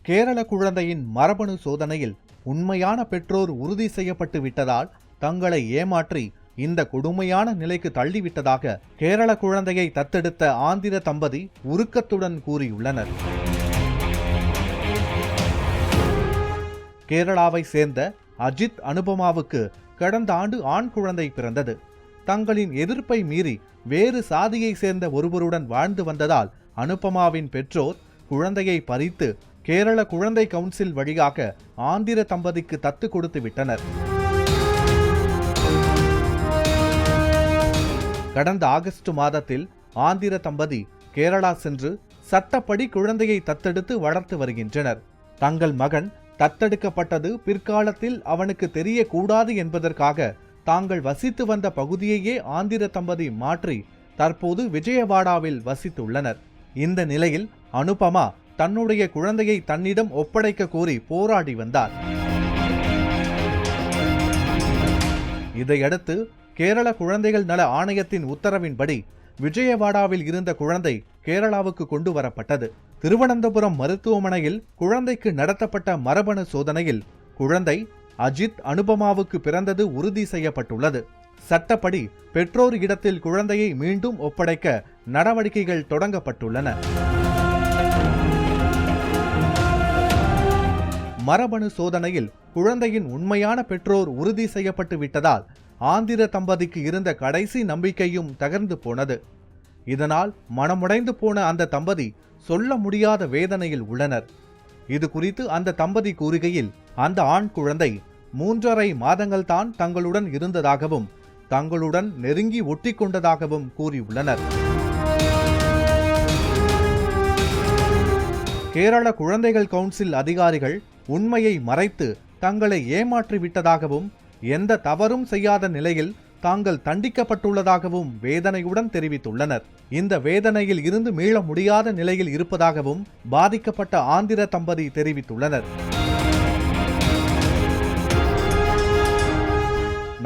கேரள குழந்தையின் மரபணு சோதனையில் உண்மையான பெற்றோர் உறுதி செய்யப்பட்டு விட்டதால் தங்களை ஏமாற்றி இந்த கொடுமையான நிலைக்கு தள்ளிவிட்டதாக கேரள குழந்தையை தத்தெடுத்த ஆந்திர தம்பதி உருக்கத்துடன் கூறியுள்ளனர். கேரளாவை சேர்ந்த அஜித் அனுபமாவுக்கு கடந்த ஆண்டு ஆண் குழந்தை பிறந்தது. தங்களின் எதிர்ப்பை மீறி வேறு சாதியை சேர்ந்த ஒருவருடன் வாழ்ந்து வந்ததால் அனுபமாவின் பெற்றோர் குழந்தையை பறித்து கேரள குழந்தை கவுன்சில் வழியாக ஆந்திர தம்பதிக்கு தத்து கொடுத்து விட்டனர். கடந்த ஆகஸ்ட் மாதத்தில் ஆந்திர தம்பதி கேரளா சென்று சட்டப்படி குழந்தையை தத்தெடுத்து வளர்த்து வருகின்றனர். தங்கள் மகன் தத்தெடுக்கப்பட்டது பிற்காலத்தில் அவனுக்கு தெரியக்கூடாது என்பதற்காக தாங்கள் வசித்து வந்த பகுதியையே ஆந்திர தம்பதி மாற்றி தற்போது விஜயவாடாவில் வசித்துள்ளனர். இந்த நிலையில் அனுபமா தன்னுடைய குழந்தையை தன்னிடம் ஒப்படைக்க கோரி போராடி வந்தார். இதையடுத்து கேரள குழந்தைகள் நல ஆணையத்தின் உத்தரவின்படி விஜயவாடாவில் இருந்த குழந்தை கேரளாவுக்கு கொண்டு வரப்பட்டது. திருவனந்தபுரம் மருத்துவமனையில் குழந்தைக்கு நடத்தப்பட்ட மரபணு சோதனையில் குழந்தை அஜித் அனுபமாவுக்கு பிறந்தது உறுதி செய்யப்பட்டுள்ளது. சட்டப்படி பெற்றோர் இடத்தில் குழந்தையை மீண்டும் ஒப்படைக்க நடவடிக்கைகள் தொடங்கப்பட்டுள்ளன. மரபணு சோதனையில் குழந்தையின் உண்மையான பெற்றோர் உறுதி செய்யப்பட்டு விட்டதால் ஆந்திர தம்பதிக்கு இருந்த கடைசி நம்பிக்கையும் தகர்ந்து போனது. இதனால் மனமுடைந்து போன அந்த தம்பதி சொல்ல முடியாத வேதனையில் உள்ளனர். இது குறித்து அந்த தம்பதி கூறுகையில், அந்த ஆண் குழந்தை 3.5 மாதங்கள் தான் தங்களுடன் இருந்ததாகவும் தங்களுடன் நெருங்கி ஒட்டி கொண்டதாகவும் கூறியுள்ளனர். கேரள குழந்தைகள் கவுன்சில் அதிகாரிகள் உண்மையை மறைத்து தங்களை ஏமாற்றிவிட்டதாகவும் எந்த தவறும் செய்யாத நிலையில் தாங்கள் தண்டிக்கப்பட்டுள்ளதாகவும் வேதனையுடன் தெரிவித்துள்ளனர். இந்த வேதனையில் இருந்து மீள முடியாத நிலையில் இருப்பதாகவும் பாதிக்கப்பட்ட ஆந்திர தம்பதி தெரிவித்துள்ளனர்.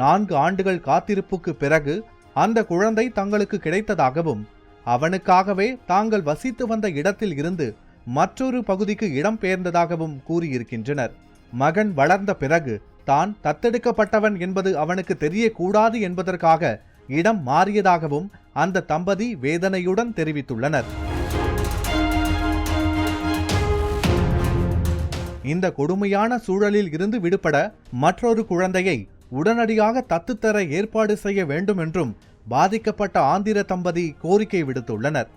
4 ஆண்டுகள் காத்திருப்புக்கு பிறகு அந்த குழந்தை தங்களுக்கு கிடைத்ததாகவும் அவனுக்காகவே தாங்கள் வசித்து வந்த இடத்தில் இருந்து மற்றொரு பகுதிக்கு இடம்பெயர்ந்ததாகவும் கூறியிருக்கின்றனர். மகன் வளர்ந்த பிறகு தான் தத்தெடுக்கப்பட்டவன் என்பது அவனுக்கு தெரியக்கூடாது என்பதற்காக இடம் மாறியதாகவும் அந்த தம்பதி வேதனையுடன் தெரிவித்துள்ளனர். இந்த கொடுமையான சூழலில் இருந்து விடுபட மற்றொரு குழந்தையை உடனடியாக தத்துத்தர ஏற்பாடு செய்ய வேண்டும் என்றும் பாதிக்கப்பட்ட ஆந்திர தம்பதி கோரிக்கை விடுத்துள்ளனர்.